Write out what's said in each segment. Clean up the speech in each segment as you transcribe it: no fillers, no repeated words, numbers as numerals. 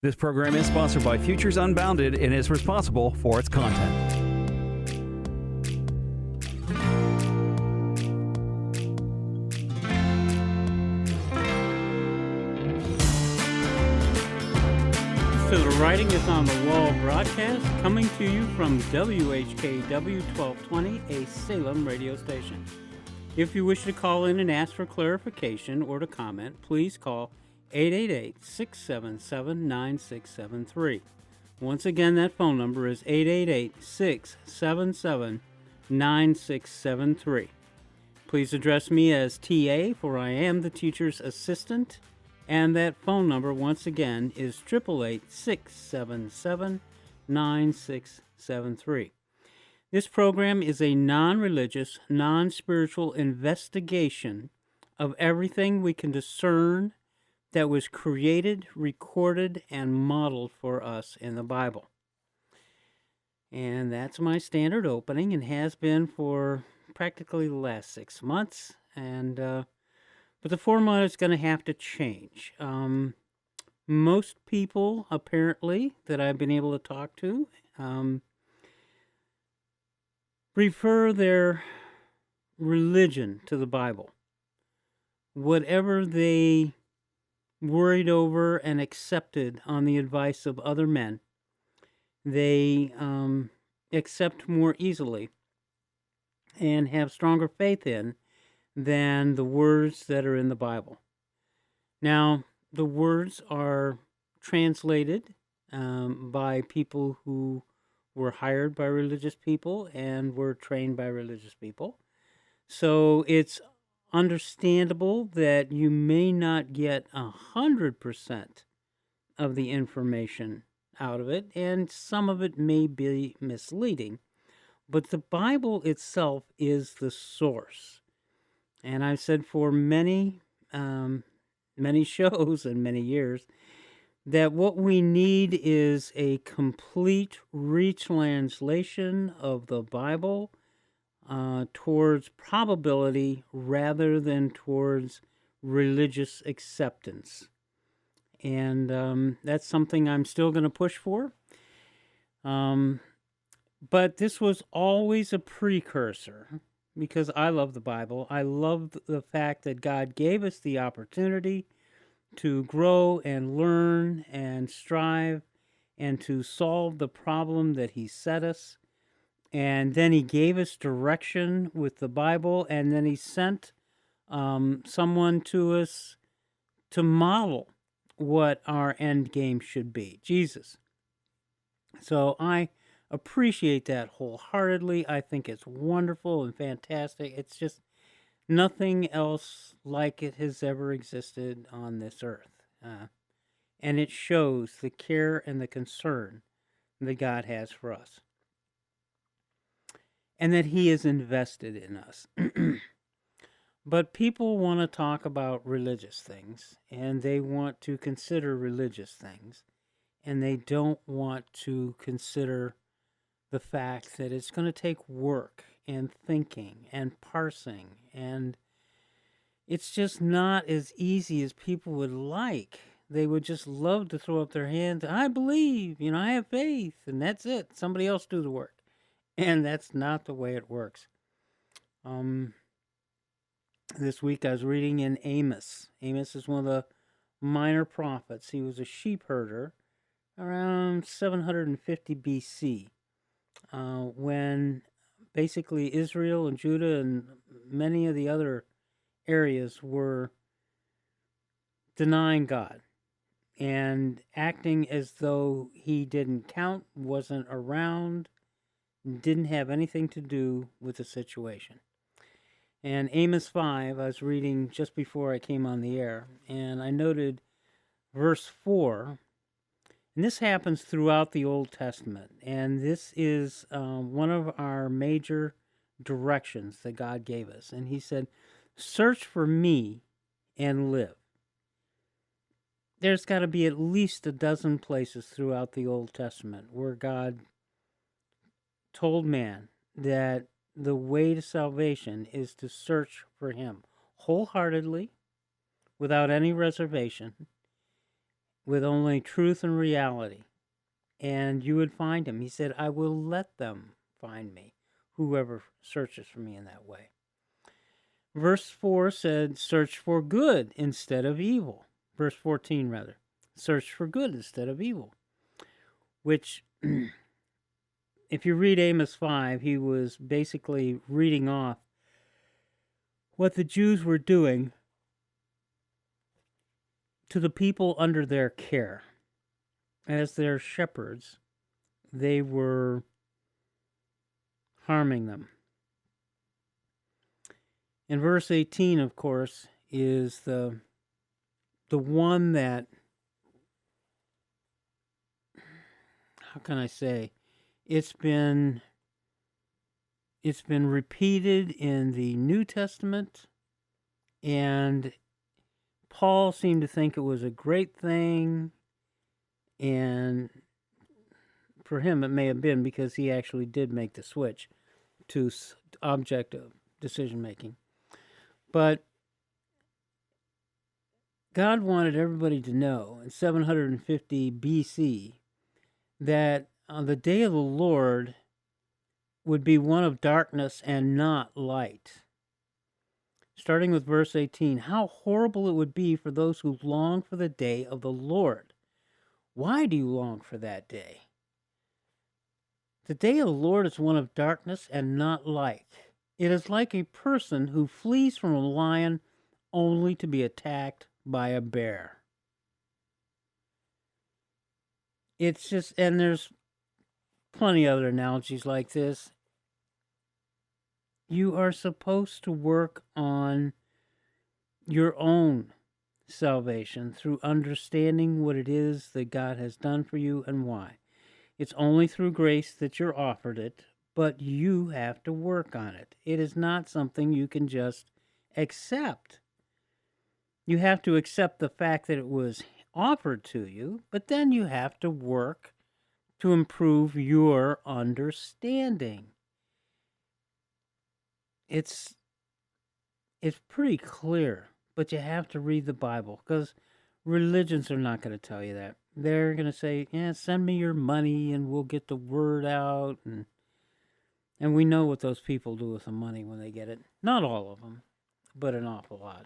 This program is sponsored by Futures Unbounded and is responsible for its content. So the Writing is on the Wall broadcast coming to you from WHKW 1220, a Salem radio station. If you wish to call in and ask for clarification or to comment, please call 888-677-9673. Once again, that phone number is 888-677-9673. Please address me as TA, for I am the teacher's assistant, and that phone number, once again, is 888-677-9673. This program is a non-religious, non-spiritual investigation of everything we can discern that was created, recorded, and modeled for us in the Bible. And that's my standard opening and has been for practically the last 6 months. But the format is going to have to change. Most people, apparently, that I've been able to talk to, refer their religion to the Bible. Whatever they worried over and accepted on the advice of other men, they accept more easily and have stronger faith in than the words that are in the Bible. Now, the words are translated by people who were hired by religious people and were trained by religious people. So it's understandable that you may not get 100% of the information out of it, and some of it may be misleading. But the Bible itself is the source. And I've said for many shows and many years that what we need is a complete retranslation of the Bible towards probability rather than towards religious acceptance. And that's something I'm still going to push for. But this was always a precursor, because I love the Bible. I love the fact that God gave us the opportunity to grow and learn and strive and to solve the problem that He set us. And then He gave us direction with the Bible, and then He sent someone to us to model what our end game should be, Jesus. So I appreciate that wholeheartedly. I think it's wonderful and fantastic. It's just nothing else like it has ever existed on this earth. And it shows the care and the concern that God has for us, and that He is invested in us. But people want to talk about religious things, and they want to consider religious things, and they don't want to consider the fact that it's going to take work and thinking and parsing, and it's just not as easy as people would like. They would just love to throw up their hands. I believe, I have faith, and that's it. Somebody else do the work. And that's not the way it works. This week I was reading in Amos. Amos is one of the minor prophets. He was a sheep herder around 750 BC, when basically Israel and Judah and many of the other areas were denying God and acting as though He didn't count, wasn't around, didn't have anything to do with the situation. And Amos 5, I was reading just before I came on the air, and I noted verse 4, and this happens throughout the Old Testament, and this is one of our major directions that God gave us. And He said, search for me and live. There's got to be at least a dozen places throughout the Old Testament where God told man that the way to salvation is to search for Him wholeheartedly, without any reservation, with only truth and reality, and you would find him. He said, I will let them find me, whoever searches for me in that way. Verse 4 said, search for good instead of evil. Verse 14, rather. Search for good instead of evil. Which, if you read Amos 5, he was basically reading off what the Jews were doing to the people under their care. As their shepherds, they were harming them. And verse 18, of course, is the one that, how can I say, it's been repeated in the New Testament, and Paul seemed to think it was a great thing, and for him it may have been because he actually did make the switch to objective decision making. But God wanted everybody to know in 750 BC that on the day of the Lord would be one of darkness and not light. Starting with verse 18, how horrible it would be for those who long for the day of the Lord. Why do you long for that day? The day of the Lord is one of darkness and not light. It is like a person who flees from a lion only to be attacked by a bear. It's just, and there's plenty of other analogies like this. You are supposed to work on your own salvation through understanding what it is that God has done for you and why. It's only through grace that you're offered it, but you have to work on it. It is not something you can just accept. You have to accept the fact that it was offered to you, but then you have to work to improve your understanding. It's pretty clear, but you have to read the Bible, because religions are not going to tell you that. They're going to say, yeah, send me your money and we'll get the word out. And we know what those people do with the money when they get it. Not all of them, but an awful lot.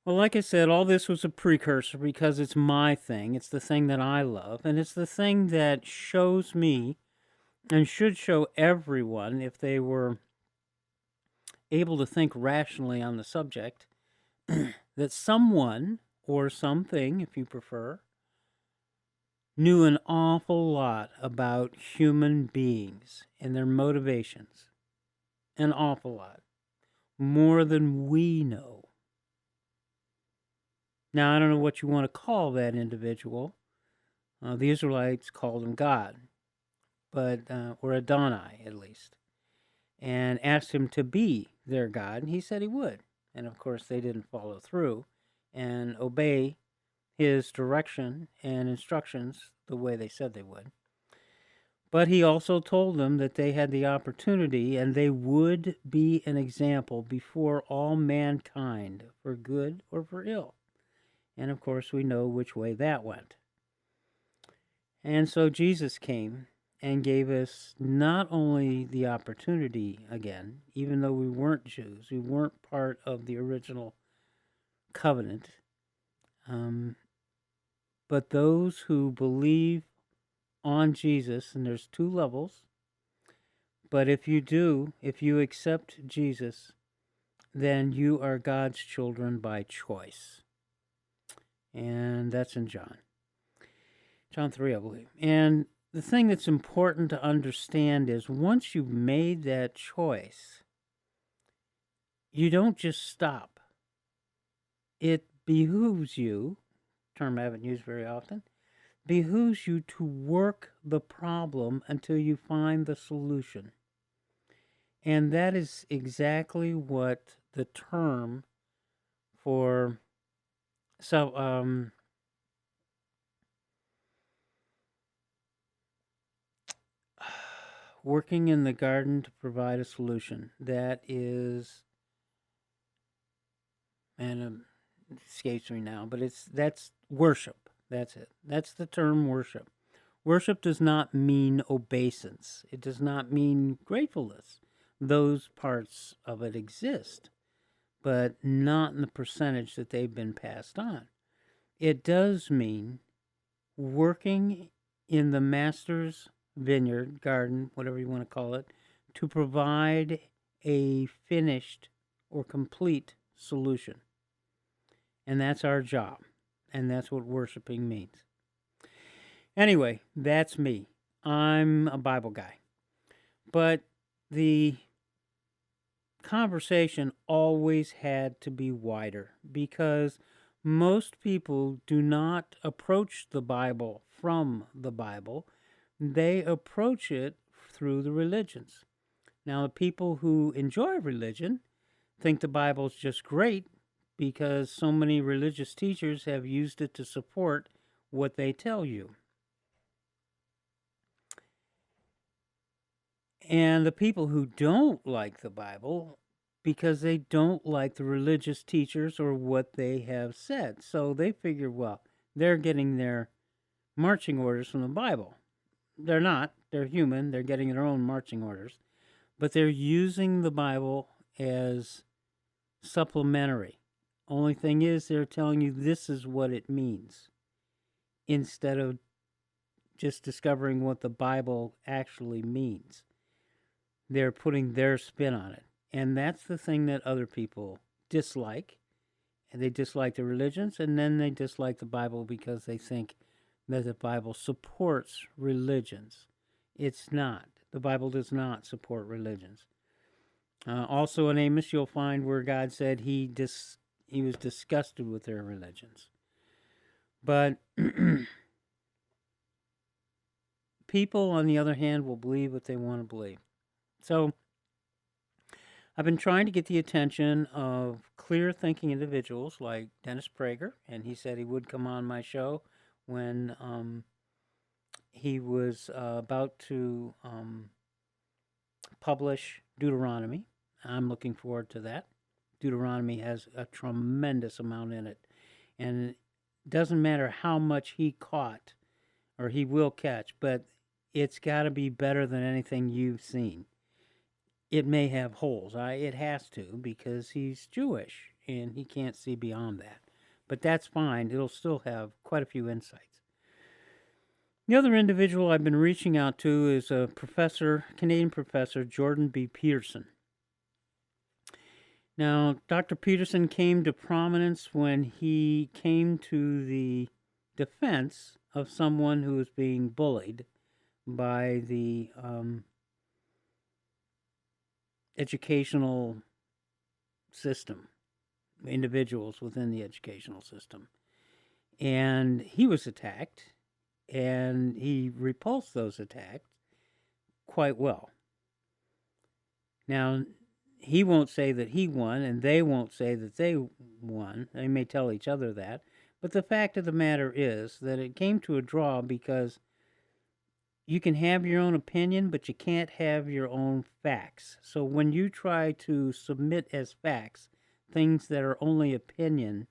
Well, like I said, all this was a precursor because it's my thing. It's the thing that I love. And it's the thing that shows me and should show everyone, if they were able to think rationally on the subject, that someone or something, if you prefer, knew an awful lot about human beings and their motivations. An awful lot. More than we know. Now, I don't know what you want to call that individual. The Israelites called him God, but or Adonai, at least, and asked him to be their God, and he said he would. And, of course, they didn't follow through and obey his direction and instructions the way they said they would. But he also told them that they had the opportunity and they would be an example before all mankind for good or for ill. And of course, we know which way that went. And so Jesus came and gave us not only the opportunity again, even though we weren't Jews, we weren't part of the original covenant, but those who believe on Jesus, and there's two levels, but if you accept Jesus, then you are God's children by choice. And that's in John 3, I believe. And the thing that's important to understand is once you've made that choice, you don't just stop. It behooves you, term I haven't used very often, behooves you to work the problem until you find the solution. And that is exactly what the term for working in the garden to provide a solution. That is, and it escapes me now, but that's worship. That's it. That's the term worship. Worship does not mean obeisance. It does not mean gratefulness. Those parts of it exist, but not in the percentage that they've been passed on. It does mean working in the master's vineyard, garden, whatever you want to call it, to provide a finished or complete solution. And that's our job. And that's what worshiping means. Anyway, that's me. I'm a Bible guy. But the conversation always had to be wider because most people do not approach the Bible from the Bible. They approach it through the religions. Now, the people who enjoy religion think the Bible's just great because so many religious teachers have used it to support what they tell you. And the people who don't like the Bible because they don't like the religious teachers or what they have said. So they figure, well, they're getting their marching orders from the Bible. They're not. They're human. They're getting their own marching orders. But they're using the Bible as supplementary. Only thing is, they're telling you this is what it means instead of just discovering what the Bible actually means. They're putting their spin on it. And that's the thing that other people dislike. And they dislike the religions, and then they dislike the Bible because they think that the Bible supports religions. It's not. The Bible does not support religions. Also in Amos, you'll find where God said he was disgusted with their religions. But people, on the other hand, will believe what they want to believe. So I've been trying to get the attention of clear-thinking individuals like Dennis Prager, and he said he would come on my show when he was about to publish Deuteronomy. I'm looking forward to that. Deuteronomy has a tremendous amount in it, and it doesn't matter how much he caught or he will catch, but it's got to be better than anything you've seen. It may have holes. It has to because he's Jewish and he can't see beyond that. But that's fine. It'll still have quite a few insights. The other individual I've been reaching out to is a professor, Canadian professor, Jordan B. Peterson. Now, Dr. Peterson came to prominence when he came to the defense of someone who was being bullied by the educational system, individuals within the educational system. And he was attacked, and he repulsed those attacks quite well. Now, he won't say that he won, and they won't say that they won. They may tell each other that. But the fact of the matter is that it came to a draw because you can have your own opinion, but you can't have your own facts. So when you try to submit as facts things that are only opinion,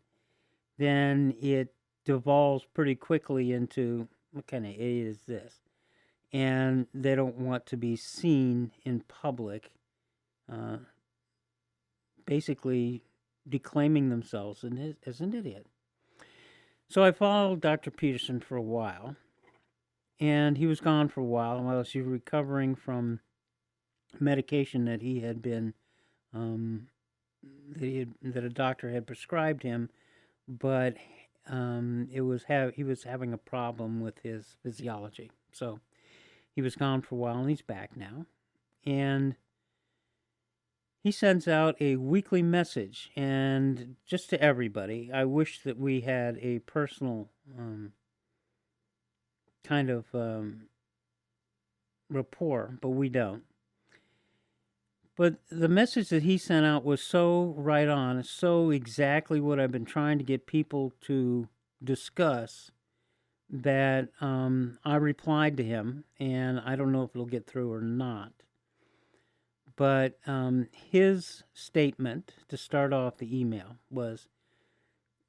then it devolves pretty quickly into, what kind of idiot is this? And they don't want to be seen in public, basically declaiming themselves as an idiot. So I followed Dr. Peterson for a while, and he was gone for a while while he was recovering from medication that he had been, that a doctor had prescribed him, but he was having a problem with his physiology. So he was gone for a while, and he's back now. And he sends out a weekly message, and just to everybody, I wish that we had a personal kind of rapport, but we don't. But the message that he sent out was so right on, so exactly what I've been trying to get people to discuss, that I replied to him, and I don't know if it'll get through or not. But his statement to start off the email was,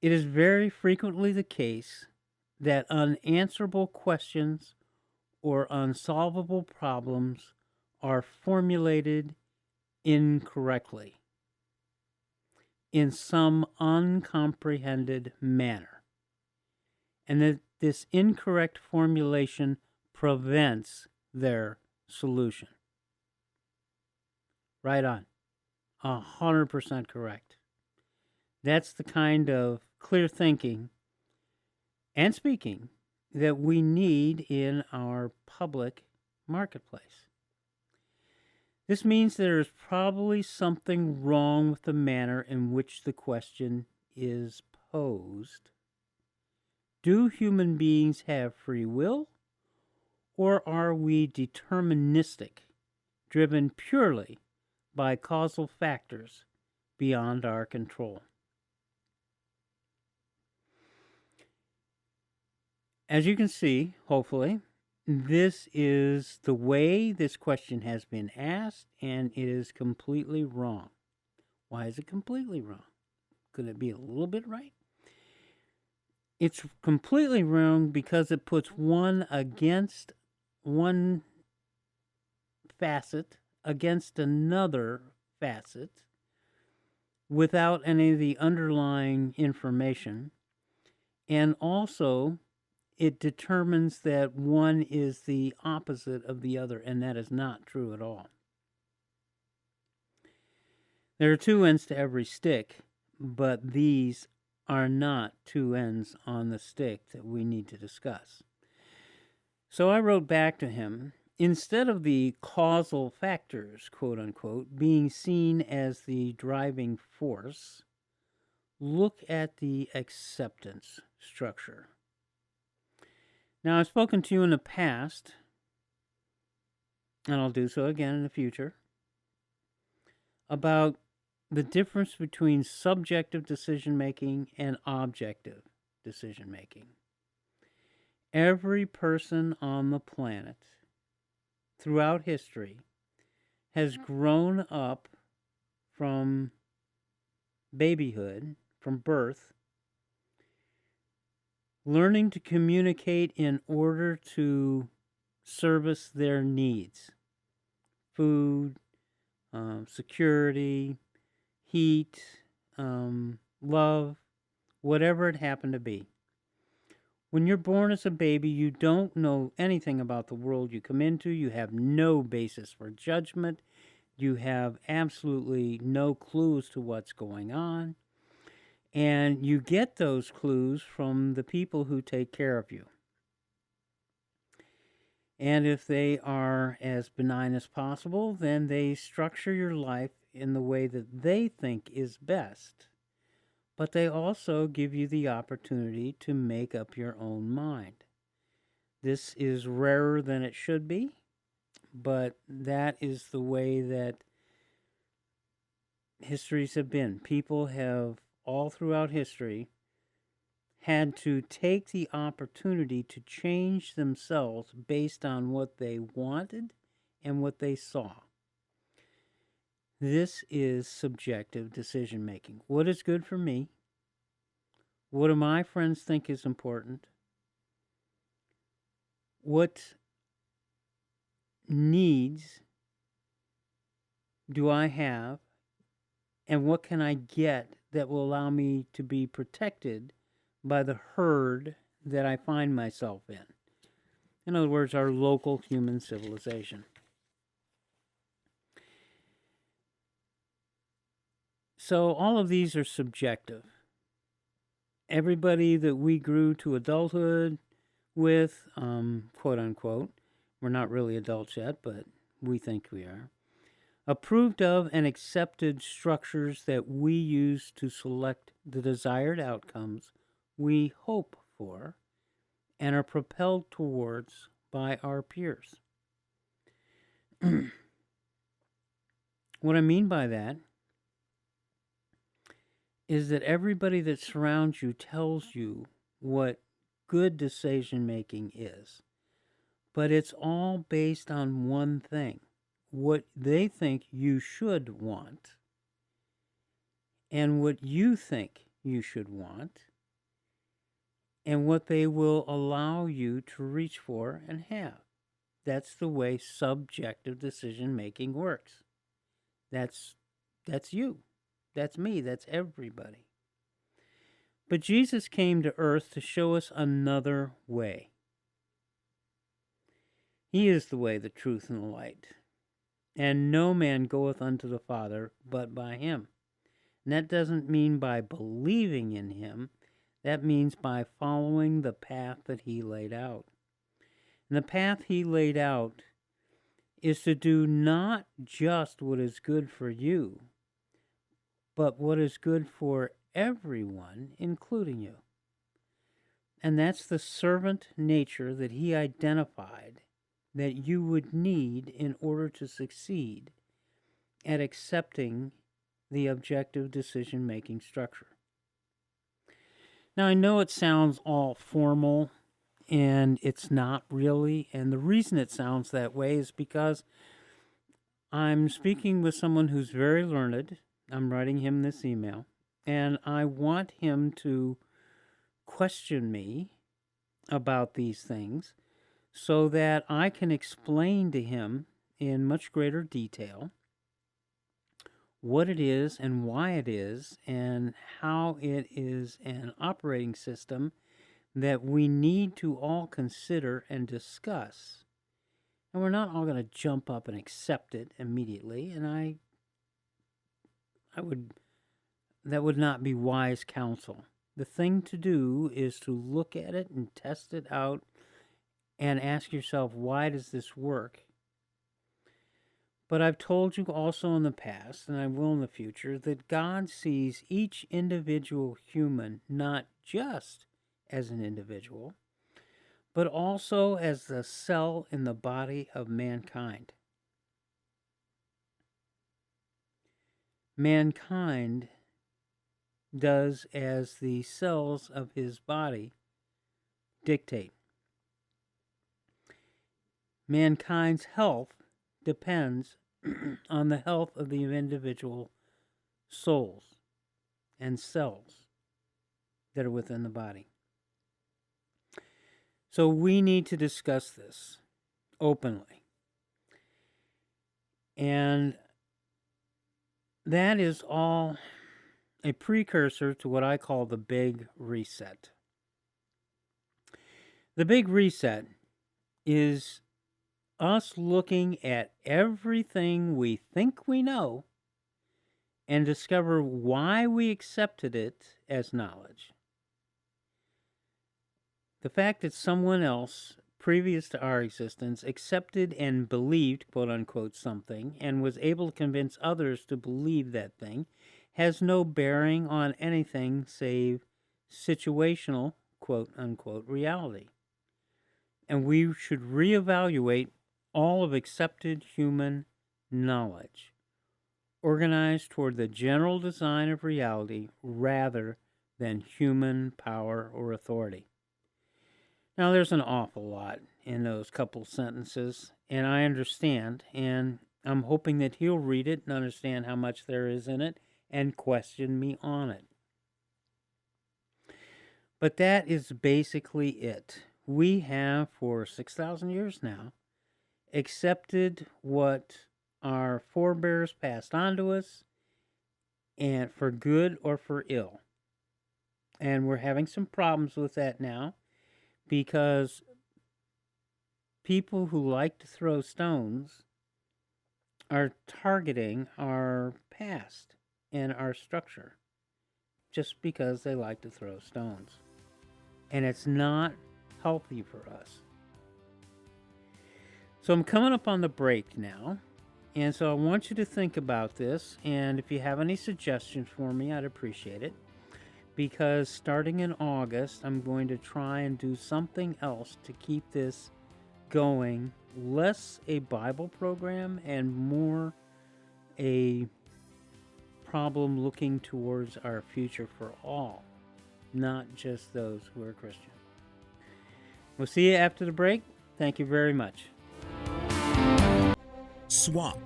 "It is very frequently the case that unanswerable questions or unsolvable problems are formulated incorrectly in some uncomprehended manner, and that this incorrect formulation prevents their solution. Right on. 100% correct. That's the kind of clear thinking and speaking that we need in our public marketplace. This means there is probably something wrong with the manner in which the question is posed. Do human beings have free will, or are we deterministic, driven purely by causal factors beyond our control? As you can see, hopefully, this is the way this question has been asked, and it is completely wrong. Why is it completely wrong? Could it be a little bit right? It's completely wrong because it puts one facet against another facet without any of the underlying information, and also it determines that one is the opposite of the other, and that is not true at all. There are two ends to every stick, but these are not two ends on the stick that we need to discuss. So I wrote back to him, instead of the causal factors, quote unquote, being seen as the driving force, look at the acceptance structure. Now, I've spoken to you in the past, and I'll do so again in the future, about the difference between subjective decision-making and objective decision-making. Every person on the planet throughout history has grown up from babyhood, from birth, learning to communicate in order to service their needs. Food, security, heat, love, whatever it happened to be. When you're born as a baby, you don't know anything about the world you come into. You have no basis for judgment. You have absolutely no clues to what's going on. And you get those clues from the people who take care of you. And if they are as benign as possible, then they structure your life in the way that they think is best. But they also give you the opportunity to make up your own mind. This is rarer than it should be, but that is the way that histories have been. People have, all throughout history, had to take the opportunity to change themselves based on what they wanted and what they saw. This is subjective decision making. What is good for me? What do my friends think is important? What needs do I have? And what can I get that will allow me to be protected by the herd that I find myself in? In other words, our local human civilization. So all of these are subjective. Everybody that we grew to adulthood with, quote unquote, we're not really adults yet, but we think we are, approved of and accepted structures that we use to select the desired outcomes we hope for and are propelled towards by our peers. What I mean by that is that everybody that surrounds you tells you what good decision making is, but it's all based on one thing: what they think you should want and what you think you should want, and what they will allow you to reach for and have. That's the way subjective decision making works. That's you. That's me. That's everybody. But Jesus came to earth to show us another way. He is the way, the truth, and the light. And no man goeth unto the Father but by him. And that doesn't mean by believing in him. That means by following the path that he laid out. And the path he laid out is to do not just what is good for you, but what is good for everyone, including you. And that's the servant nature that he identified that you would need in order to succeed at accepting the objective decision-making structure. Now, I know it sounds all formal, and it's not really, and the reason it sounds that way is because I'm speaking with someone who's very learned. I'm writing him this email, and I want him to question me about these things so that I can explain to him in much greater detail what it is and why it is and how it is an operating system that we need to all consider and discuss. And we're not all going to jump up and accept it immediately, and that would not be wise counsel. The thing to do is to look at it and test it out and ask yourself, why does this work? But I've told you also in the past, and I will in the future, that God sees each individual human not just as an individual, but also as the cell in the body of mankind. Mankind does as the cells of his body dictate. Mankind's health depends on the health of the individual souls and cells that are within the body. So we need to discuss this openly. And that is all a precursor to what I call the Big Reset. The Big Reset is us looking at everything we think we know and discover why we accepted it as knowledge. The fact that someone else, previous to our existence, accepted and believed, quote unquote, something, and was able to convince others to believe that thing, has no bearing on anything save situational, quote unquote, reality. And we should reevaluate all of accepted human knowledge, organized toward the general design of reality rather than human power or authority. Now, there's an awful lot in those couple sentences, and I understand, and I'm hoping that he'll read it and understand how much there is in it and question me on it. But that is basically it. We have, for 6,000 years now, accepted what our forebears passed on to us, and for good or for ill. And we're having some problems with that now, because people who like to throw stones are targeting our past and our structure just because they like to throw stones. And it's not healthy for us. So I'm coming up on the break now, and so I want you to think about this, and if you have any suggestions for me, I'd appreciate it. Because starting in August, I'm going to try and do something else to keep this going. Less a Bible program and more a problem looking towards our future for all, not just those who are Christian. We'll see you after the break. Thank you very much. Swamp,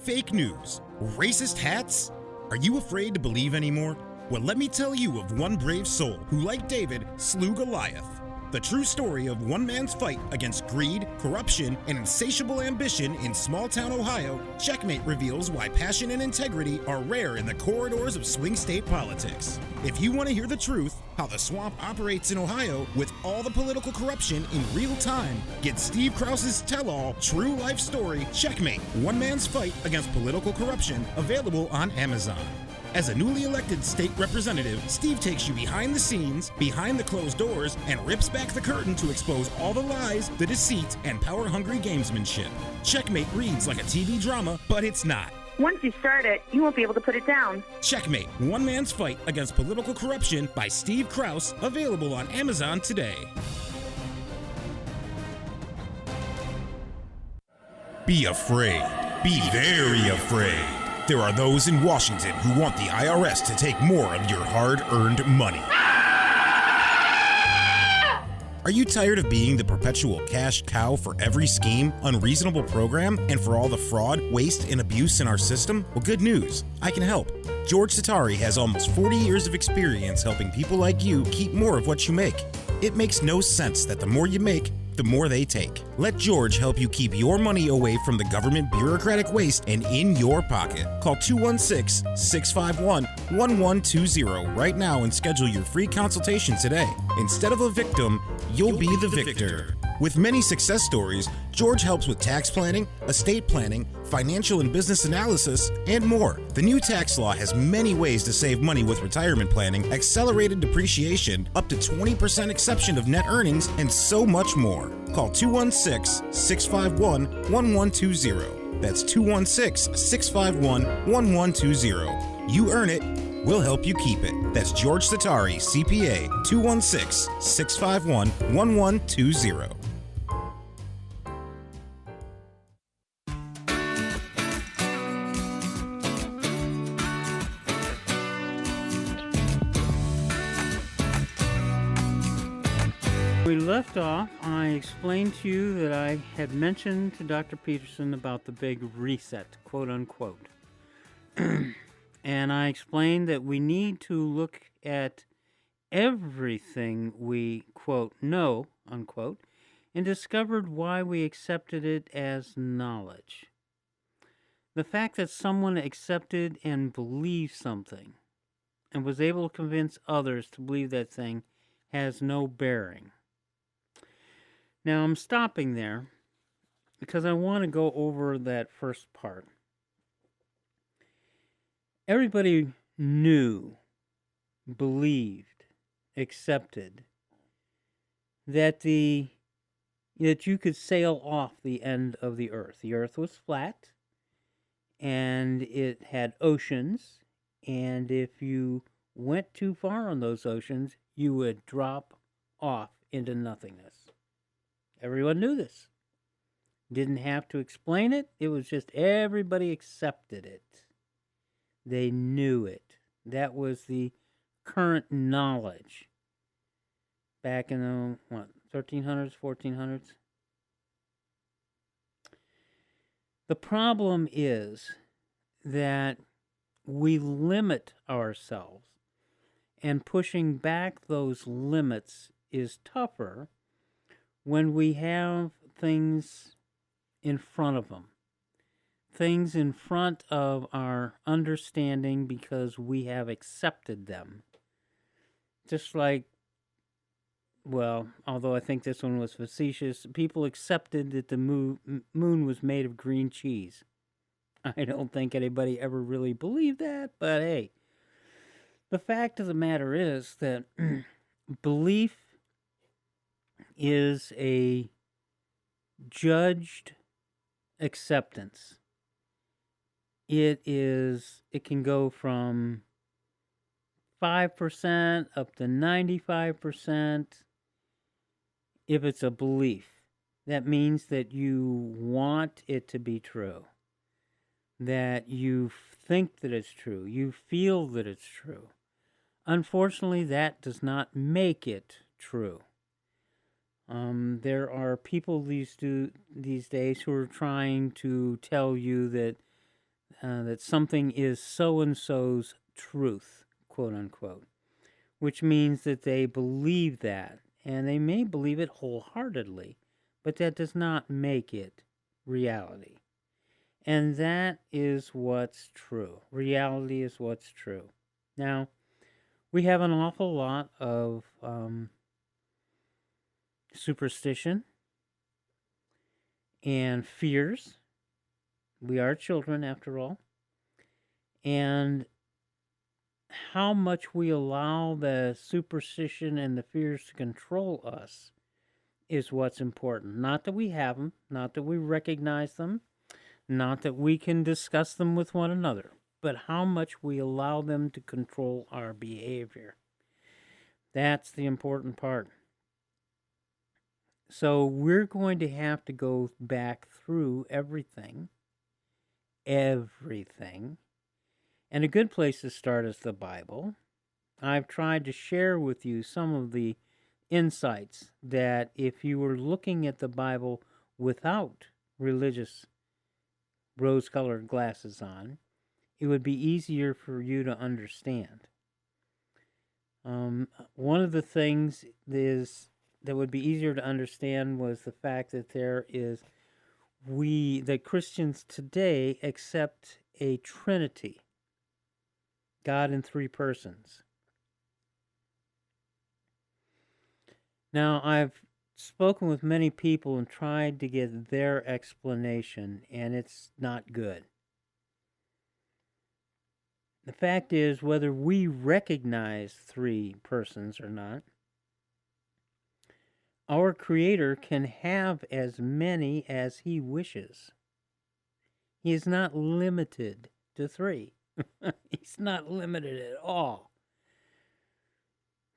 fake news, racist hats. Are you afraid to believe anymore? Well, let me tell you of one brave soul who, like David, slew Goliath. The true story of one man's fight against greed, corruption, and insatiable ambition in small-town Ohio, Checkmate reveals why passion and integrity are rare in the corridors of swing state politics. If you want to hear the truth, how the swamp operates in Ohio with all the political corruption in real time, get Steve Krause's tell-all true life story, Checkmate, One Man's Fight Against Political Corruption, available on Amazon. As a newly elected state representative, Steve takes you behind the scenes, behind the closed doors, and rips back the curtain to expose all the lies, the deceit, and power-hungry gamesmanship. Checkmate reads like a TV drama, but it's not. Once you start it, you won't be able to put it down. Checkmate, One Man's Fight Against Political Corruption by Steve Krause, available on Amazon today. Be afraid. Be very afraid. There are those in Washington who want the IRS to take more of your hard-earned money. Are you tired of being the perpetual cash cow for every scheme, unreasonable program, and for all the fraud, waste, and abuse in our system? Well, good news. I can help. George Satari has almost 40 years of experience helping people like you keep more of what you make. It makes no sense that the more you make, the more they take. Let George help you keep your money away from the government bureaucratic waste and in your pocket. Call 216-651-1120 right now and schedule your free consultation today. Instead of a victim, you'll be the victor. With many success stories, George helps with tax planning, estate planning, financial and business analysis, and more. The new tax law has many ways to save money with retirement planning, accelerated depreciation, up to 20% exception of net earnings, and so much more. Call 216-651-1120. That's 216-651-1120. You earn it, we'll help you keep it. That's George Satari, CPA, 216-651-1120. We left off, I explained to you that I had mentioned to Dr. Peterson about the big reset, quote unquote. And I explained that we need to look at everything we, quote, know, unquote, and discovered why we accepted it as knowledge. The fact that someone accepted and believed something and was able to convince others to believe that thing has no bearing. Now, I'm stopping there because I want to go over that first part. Everybody knew, believed, accepted that you could sail off the end of the earth. The earth was flat, and it had oceans, and if you went too far on those oceans, you would drop off into nothingness. Everyone knew this. Didn't have to explain it. It was just everybody accepted it. They knew it. That was the current knowledge back in the 1300s, 1400s. The problem is that we limit ourselves, and pushing back those limits is tougher when we have things in front of them. Things in front of our understanding because we have accepted them. Just like, well, although I think this one was facetious, people accepted that the moon was made of green cheese. I don't think anybody ever really believed that, but hey. The fact of the matter is that belief is a judged acceptance. It can go from 5% up to 95% if it's a belief. That means that you want it to be true, that you think that it's true, you feel that it's true. Unfortunately, that does not make it true. There are people these days who are trying to tell you that that something is so-and-so's truth, quote unquote, which means that they believe that, and they may believe it wholeheartedly, but that does not make it reality. And that is what's true. Reality is what's true. Now, we have an awful lot of superstition and fears. We are children, after all. And how much we allow the superstition and the fears to control us is what's important. Not that we have them, not that we recognize them, not that we can discuss them with one another, but how much we allow them to control our behavior. That's the important part. So we're going to have to go back through everything. And a good place to start is the Bible. I've tried to share with you some of the insights that if you were looking at the Bible without religious rose-colored glasses on, it would be easier for you to understand. One of the things that would be easier to understand was the fact that that Christians today accept a Trinity, God in three persons. Now, I've spoken with many people and tried to get their explanation, and it's not good. The fact is, whether we recognize three persons or not, our Creator can have as many as He wishes. He is not limited to three. He's not limited at all.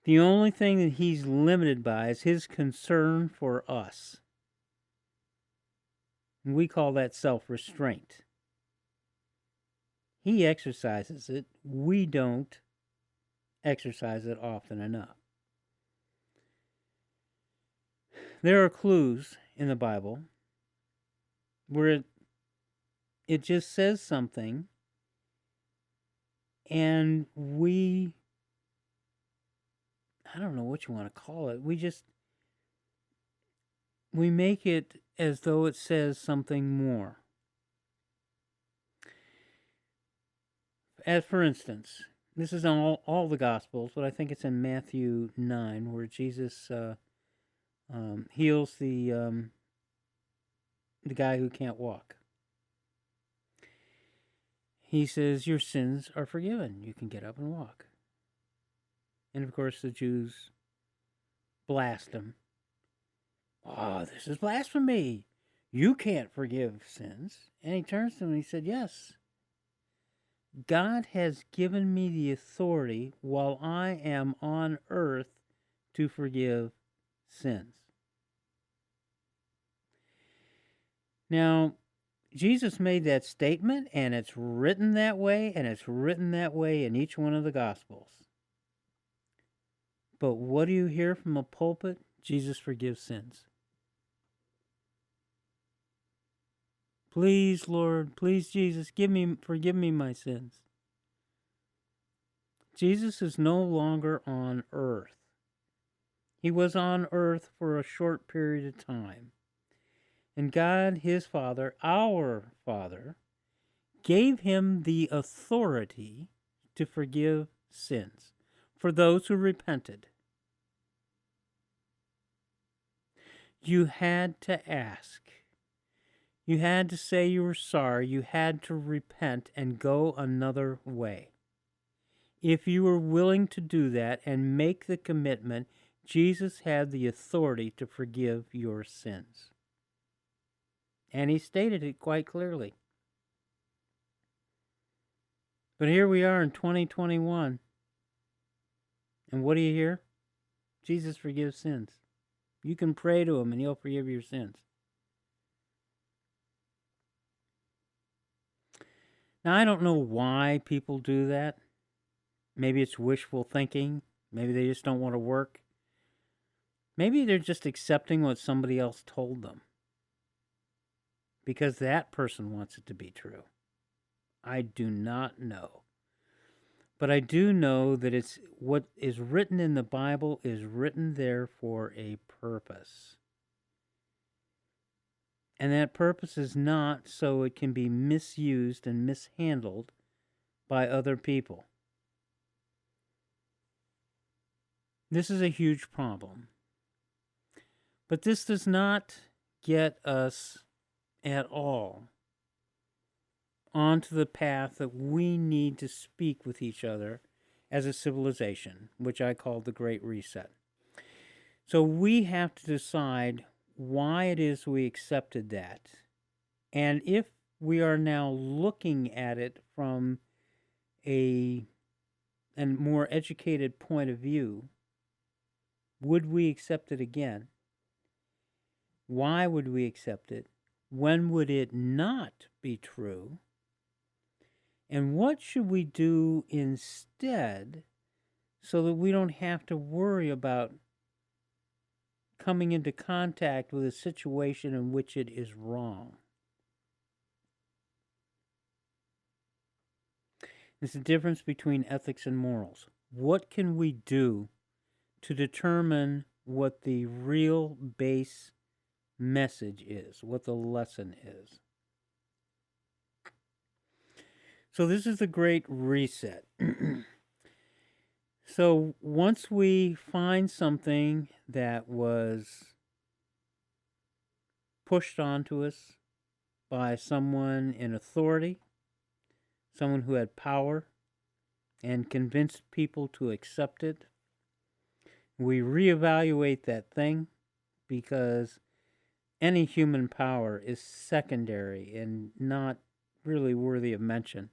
The only thing that He's limited by is His concern for us. And we call that self-restraint. He exercises it. We don't exercise it often enough. There are clues in the Bible where it just says something, and I don't know what you want to call it. We make it as though it says something more. As for instance, this is in all the Gospels, but I think it's in Matthew 9 where Jesus heals the guy who can't walk. He says, "Your sins are forgiven. You can get up and walk." And of course, the Jews blast him. "Oh, this is blasphemy. You can't forgive sins." And he turns to him and he said, "Yes. God has given me the authority while I am on earth to forgive sins." Now, Jesus made that statement, and it's written that way, and it's written that way in each one of the Gospels. But what do you hear from a pulpit? Jesus forgives sins. Please, Lord, please, Jesus, forgive me my sins. Jesus is no longer on earth. He was on earth for a short period of time. And God, his Father, our Father, gave him the authority to forgive sins for those who repented. You had to ask. You had to say you were sorry. You had to repent and go another way. If you were willing to do that and make the commitment, Jesus had the authority to forgive your sins. And he stated it quite clearly. But here we are in 2021. And what do you hear? Jesus forgives sins. You can pray to him and he'll forgive your sins. Now, I don't know why people do that. Maybe it's wishful thinking. Maybe they just don't want to work. Maybe they're just accepting what somebody else told them, because that person wants it to be true. I do not know. But I do know that it's what is written in the Bible is written there for a purpose. And that purpose is not so it can be misused and mishandled by other people. This is a huge problem. But this does not get us at all onto the path that we need to speak with each other as a civilization, which I call the Great Reset. So we have to decide why it is we accepted that. And if we are now looking at it from a more educated point of view, would we accept it again? Why would we accept it? When would it not be true? And what should we do instead so that we don't have to worry about coming into contact with a situation in which it is wrong? There's a difference between ethics and morals. What can we do to determine what the real base message is, what the lesson is? So this is the Great Reset. So once we find something that was pushed onto us by someone in authority, someone who had power and convinced people to accept it, we reevaluate that thing, because any human power is secondary and not really worthy of mention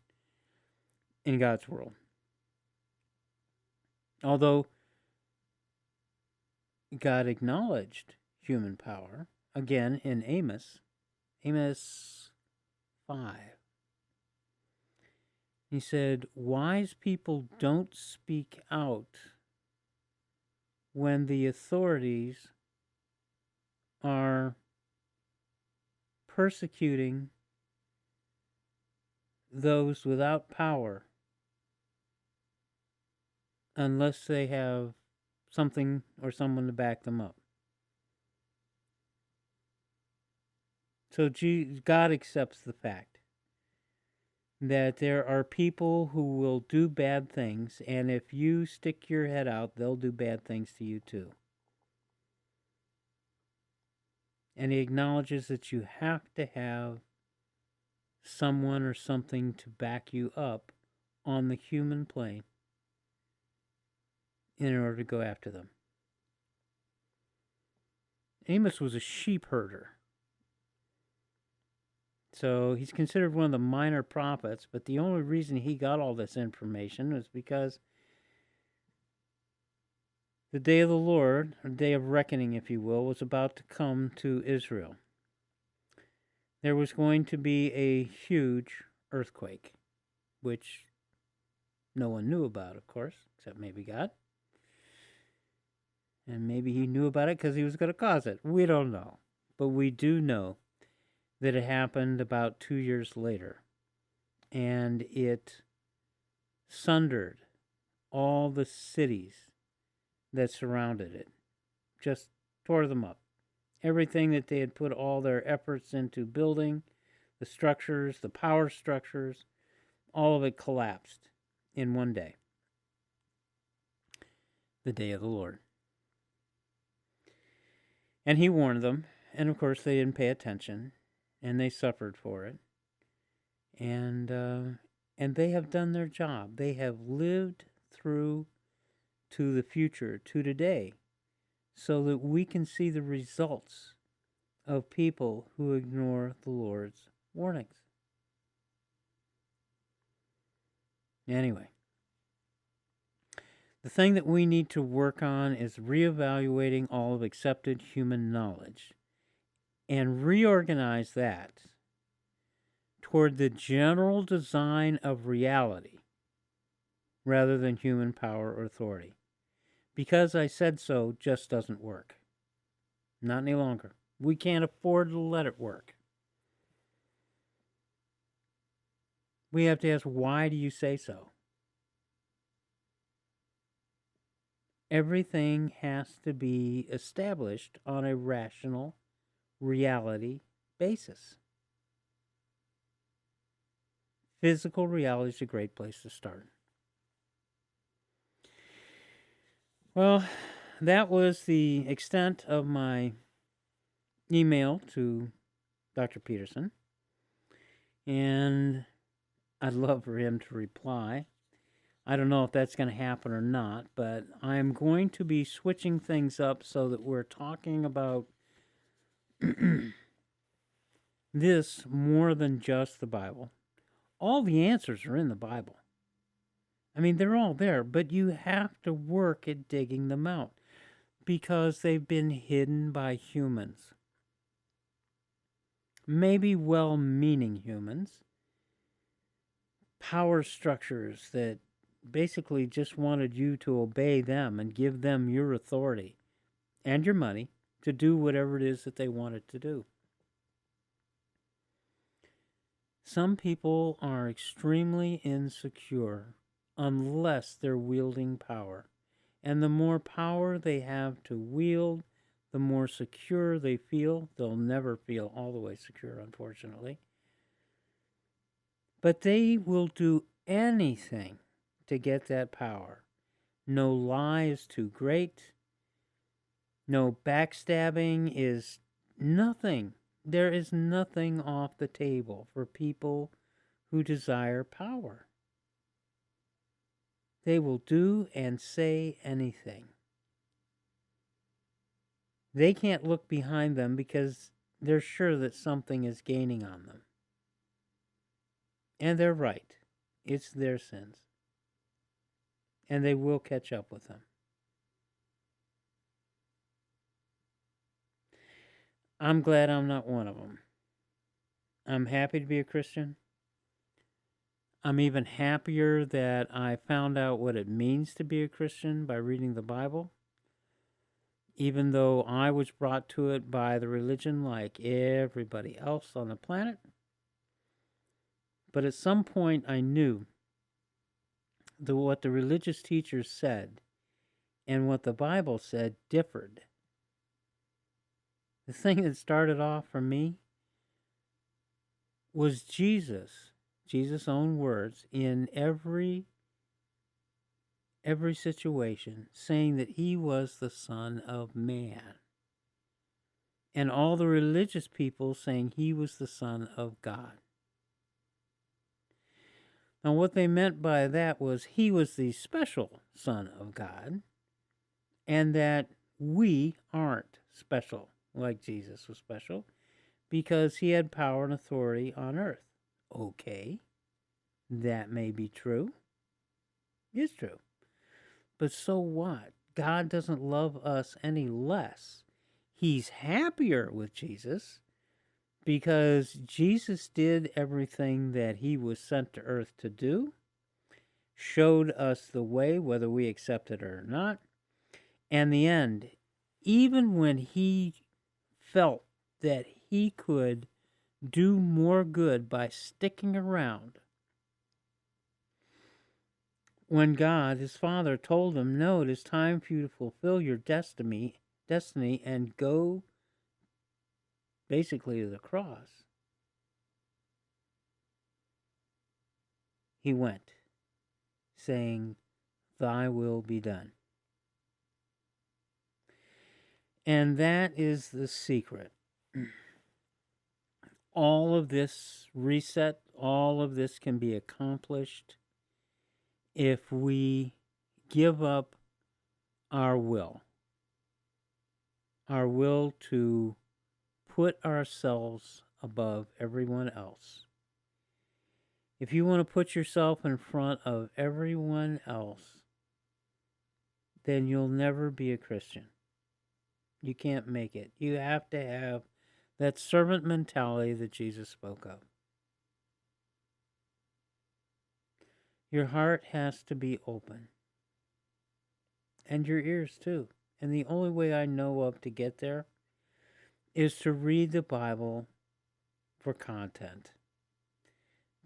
in God's world. Although God acknowledged human power, again in Amos 5. He said, wise people don't speak out when the authorities are persecuting those without power unless they have something or someone to back them up. So God accepts the fact that there are people who will do bad things, and if you stick your head out, they'll do bad things to you too. And he acknowledges that you have to have someone or something to back you up on the human plane in order to go after them. Amos was a sheep herder. So he's considered one of the minor prophets, but the only reason he got all this information was because the day of the Lord, or day of reckoning, if you will, was about to come to Israel. There was going to be a huge earthquake, which no one knew about, of course, except maybe God. And maybe he knew about it because he was going to cause it. We don't know. But we do know that it happened about 2 years later. And it sundered all the cities that surrounded it. Just tore them up. Everything that they had put all their efforts into building, the structures, the power structures, all of it collapsed in one day. The day of the Lord. And he warned them, and of course they didn't pay attention, and they suffered for it. And they have done their job. They have lived through to the future, to today, so that we can see the results of people who ignore the Lord's warnings. Anyway, the thing that we need to work on is reevaluating all of accepted human knowledge and reorganize that toward the general design of reality rather than human power or authority. Because I said so just doesn't work. Not any longer. We can't afford to let it work. We have to ask, why do you say so? Everything has to be established on a rational reality basis. Physical reality is a great place to start. Well, that was the extent of my email to Dr. Peterson, and I'd love for him to reply. I don't know if that's going to happen or not, but I'm going to be switching things up so that we're talking about this more than just the Bible. All the answers are in the Bible. I mean, they're all there, but you have to work at digging them out because they've been hidden by humans. Maybe well-meaning humans. Power structures that basically just wanted you to obey them and give them your authority and your money to do whatever it is that they wanted to do. Some people are extremely insecure unless they're wielding power. And the more power they have to wield, the more secure they feel. They'll never feel all the way secure, unfortunately. But they will do anything to get that power. No lie is too great. No backstabbing is nothing. There is nothing off the table for people who desire power. They will do and say anything. They can't look behind them because they're sure that something is gaining on them. And they're right. It's their sins. And they will catch up with them. I'm glad I'm not one of them. I'm happy to be a Christian. I'm even happier that I found out what it means to be a Christian by reading the Bible, even though I was brought to it by the religion like everybody else on the planet. But at some point I knew that what the religious teachers said and what the Bible said differed. The thing that started off for me was Jesus' own words in every situation, saying that he was the Son of Man. And all the religious people saying he was the Son of God. Now, what they meant by that was he was the special Son of God, and that we aren't special like Jesus was special, because he had power and authority on earth. Okay, that may be true. It's true. But so what? God doesn't love us any less. He's happier with Jesus because Jesus did everything that he was sent to earth to do, showed us the way, whether we accept it or not. And the end, even when he felt that he could do more good by sticking around, when God, his Father, told him, no, it is time for you to fulfill your destiny and go basically to the cross, he went, saying, thy will be done. And that is the secret. All of this reset, all of this can be accomplished if we give up our will to put ourselves above everyone else. If you want to put yourself in front of everyone else, then you'll never be a Christian. You can't make it. You have to have that servant mentality that Jesus spoke of. Your heart has to be open. And your ears too. And the only way I know of to get there is to read the Bible for content.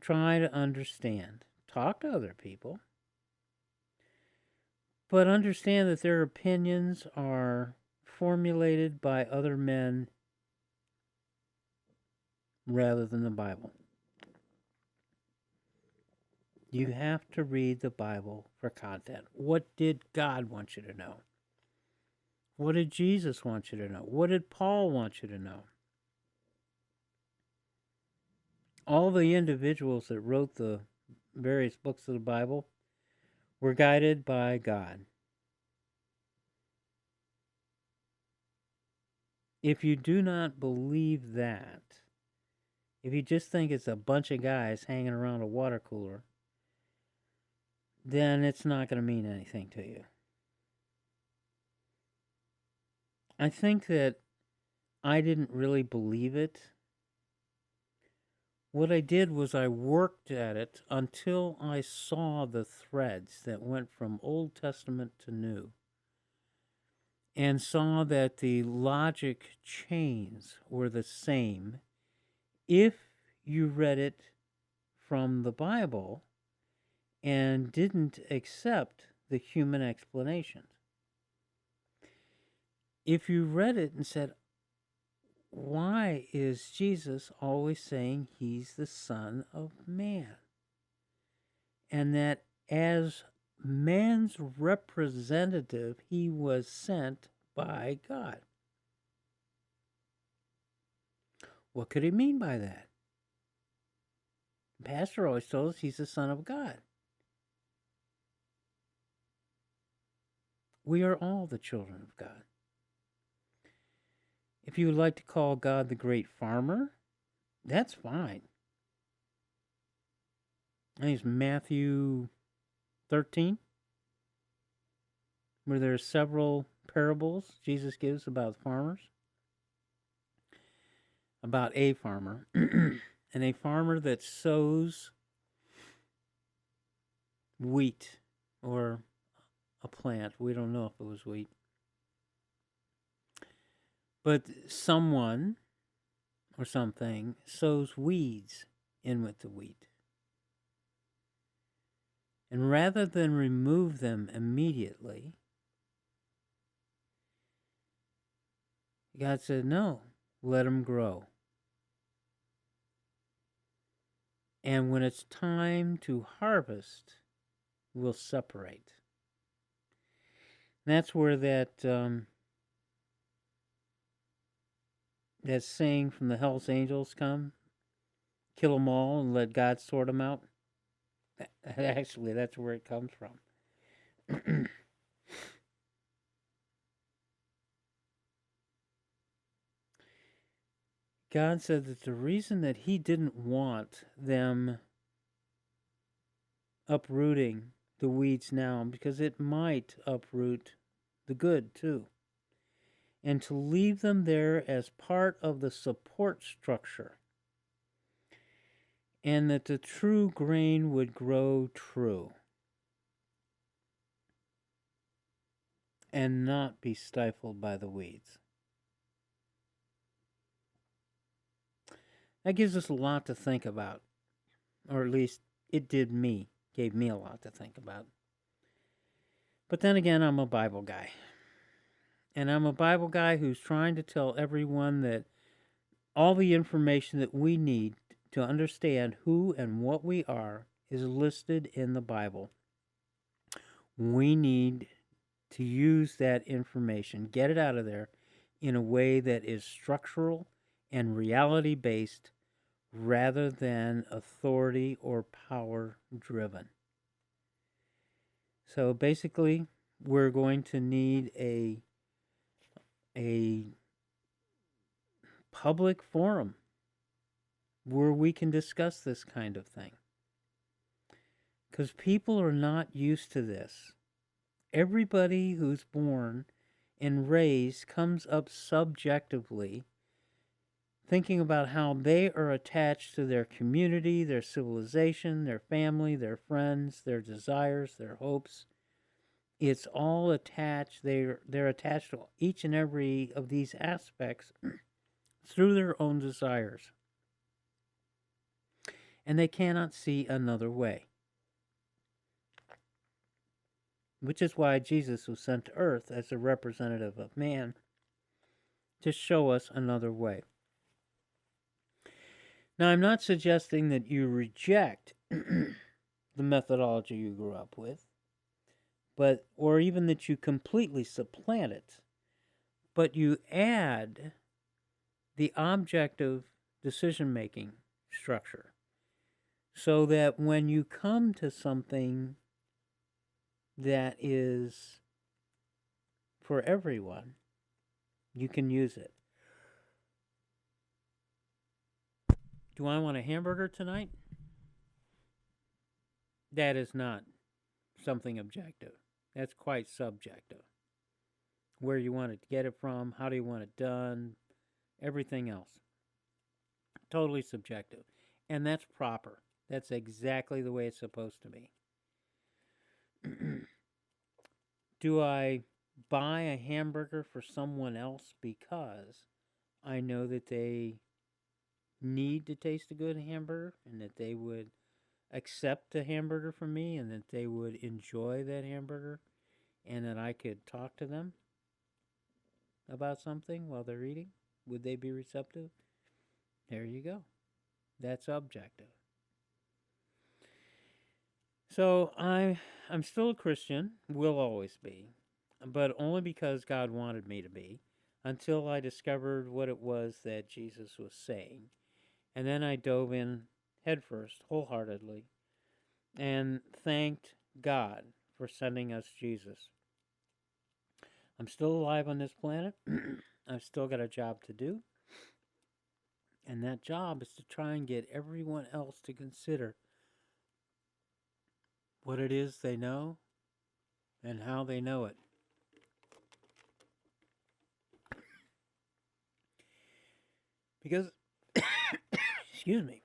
Try to understand. Talk to other people. But understand that their opinions are formulated by other men rather than the Bible. You have to read the Bible for content. What did God want you to know? What did Jesus want you to know? What did Paul want you to know? All the individuals that wrote the various books of the Bible were guided by God. If you do not believe that, if you just think it's a bunch of guys hanging around a water cooler, then it's not going to mean anything to you. I think that I didn't really believe it. What I did was I worked at it until I saw the threads that went from Old Testament to New, and saw that the logic chains were the same if you read it from the Bible and didn't accept the human explanations. If you read it and said, why is Jesus always saying he's the Son of Man? And that as man's representative, he was sent by God. What could he mean by that? The pastor always told us he's the Son of God. We are all the children of God. If you would like to call God the great farmer, that's fine. I think it's Matthew 13, where there are several parables Jesus gives about farmers, about a farmer, and a farmer that sows wheat or a plant. We don't know if it was wheat. But someone or something sows weeds in with the wheat. And rather than remove them immediately, God said, no, let them grow. And when it's time to harvest, we'll separate. And that's where that saying from the Hells Angels come, kill them all and let God sort them out. Actually, that's where it comes from. God said that the reason that he didn't want them uprooting the weeds now, because it might uproot the good too, and to leave them there as part of the support structure, and that the true grain would grow true and not be stifled by the weeds. That gives us a lot to think about, or at least it gave me a lot to think about. But then again, I'm a Bible guy. And I'm a Bible guy who's trying to tell everyone that all the information that we need to understand who and what we are is listed in the Bible. We need to use that information, get it out of there in a way that is structural and reality-based rather than authority or power-driven. So basically, we're going to need a public forum where we can discuss this kind of thing. Because people are not used to this. Everybody who's born and raised comes up subjectively, thinking about how they are attached to their community, their civilization, their family, their friends, their desires, their hopes. It's all attached. They're attached to each and every of these aspects through their own desires. And they cannot see another way. which is why Jesus was sent to earth as a representative of man to show us another way. Now, I'm not suggesting that you reject the methodology you grew up with, or even that you completely supplant it, but you add the objective decision-making structure so that when you come to something that is for everyone, you can use it. Do I want a hamburger tonight? That is not something objective. That's quite subjective. Where you want to get it from, how do you want it done, everything else. Totally subjective. And that's proper. That's exactly the way it's supposed to be. Do I buy a hamburger for someone else because I know that they need to taste a good hamburger and that they would accept a hamburger from me and that they would enjoy that hamburger and that I could talk to them about something while they're eating? Would they be receptive? There you go. That's objective. So I'm still a Christian, will always be, but only because God wanted me to be, until I discovered what it was that Jesus was saying. And then I dove in headfirst, wholeheartedly, and thanked God for sending us Jesus. I'm still alive on this planet. I've still got a job to do. And that job is to try and get everyone else to consider what it is they know and how they know it. Because, excuse me,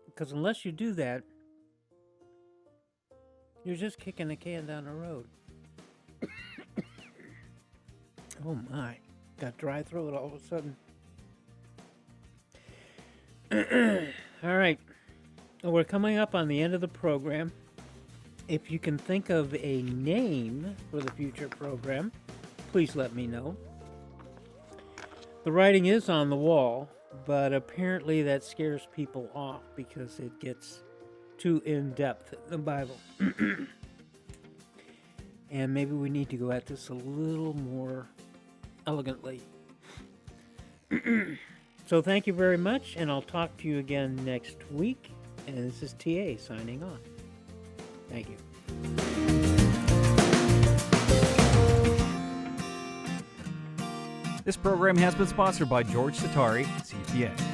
because unless you do that, you're just kicking the can down the road. Oh my, got dry throat all of a sudden. All right, well, we're coming up on the end of the program. If you can think of a name for the future program, please let me know. The writing is on the wall, but apparently that scares people off because it gets too in-depth in the Bible. And maybe we need to go at this a little more elegantly. So thank you very much, and I'll talk to you again next week. And this is TA signing off. Thank you. This program has been sponsored by George Satari, CPA.